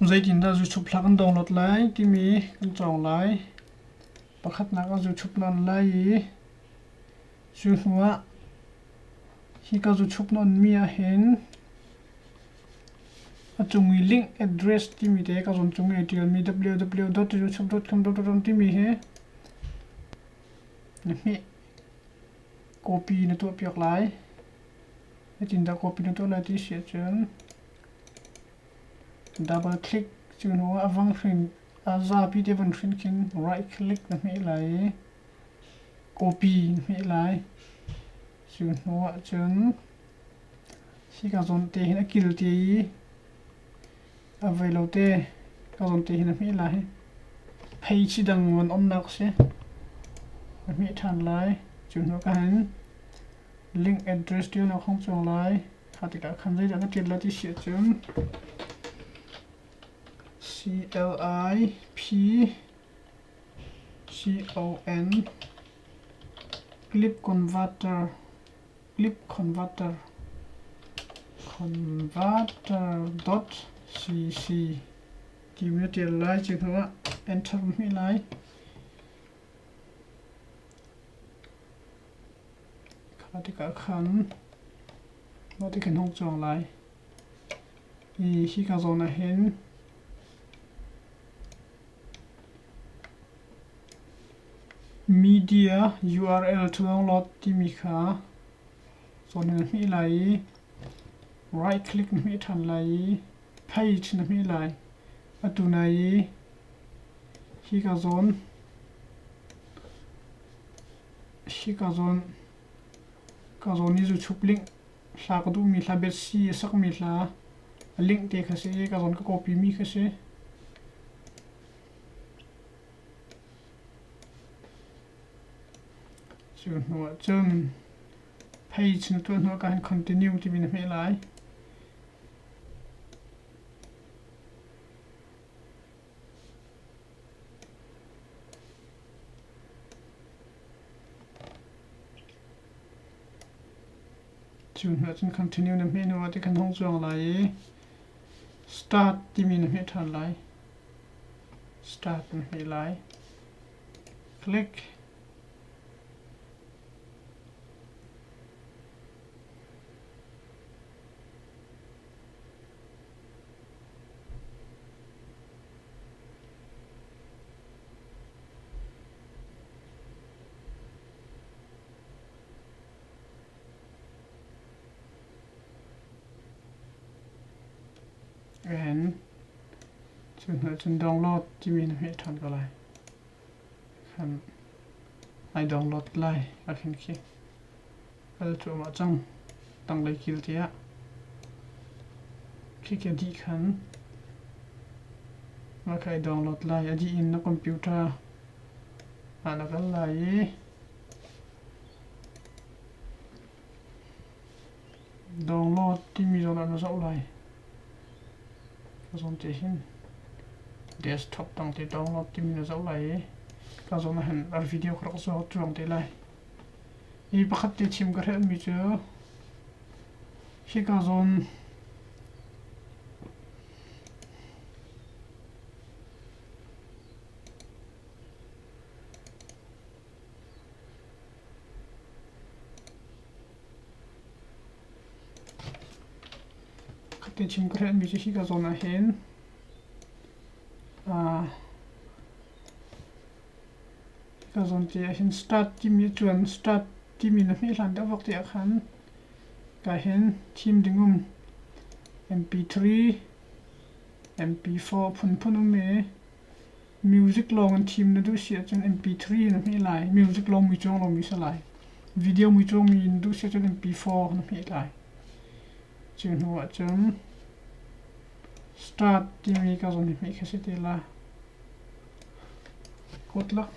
dây tin đã YouTube là con download lại thì mi con chọn lại và khát nào con YouTube non lại chú hoa khi con YouTube non mi hen ở trong link address thì mi để con trong cái điều mi www.youtube.com thì mi he mi copy nó tụi việc lại cái tin đã copy nó tụi lại thì sẽ chọn double click chú hoa vang phim ra video vang phim kin right click nó mi lại copy nó mi lại chú hoa chọn khi con để nó kill thì available con tí nó mi lại page đăng nguồn ôn nạc xe mi thằng lại chúng nó cái link address điều nó không chọn lại hạt thì cả khăn giấy đã nó tiền là thì sẽ chấm clipcon clip converter dot cc tìm nó tiền lại chứ không ạ enter mi lại thì cả khăn nó thì cần không chọn lại thì khi cả dòng này hen media URL to download thì mi khá dòng này mi lại right click mi thằng lại page nó mi lại ở tụ này khi cả dòng như YouTube link là có đủ mi là biết gì sắc mi là link để cái gì cái dòng cái copy mi cái gì chứ nó chân page nó tôi nó cái continue thì mình phải lại chúng ta sẽ continue nằm menu thì cần không chọn lại start thì mình phải thằng lại start mình phải lại click and chúng ta sẽ download thì mình phải thằng cái lại khăn ai download lại ở trên kia ở chỗ mà trong tăng lấy kiểu thế khi cái đi khăn mà cái download lại ở đi in nó computer nó cái lại download thì mình nó dấu lại cái tí hin desktop tăng thì download thì mình dấu lại cái dòng này ở video khác số trường thì lại ý bắt thì chim cái hết mi chứ khi cái dòng thì chim cái hết mi chứ khi cái dòng này hen cái dòng thì hen start thì mi chuẩn start thì mình là mi làm đã vọc thì khăn cái hen team đừng mp3 mp4 phun mê music long team nó đủ sẽ cho mp3 nó mi lại music long mi trong long mi sẽ lại video mi trong mi đủ sẽ cho mp4 nó mi lại chừng hoa chấm start thì mi cái dòng mi cái sẽ là cốt lắc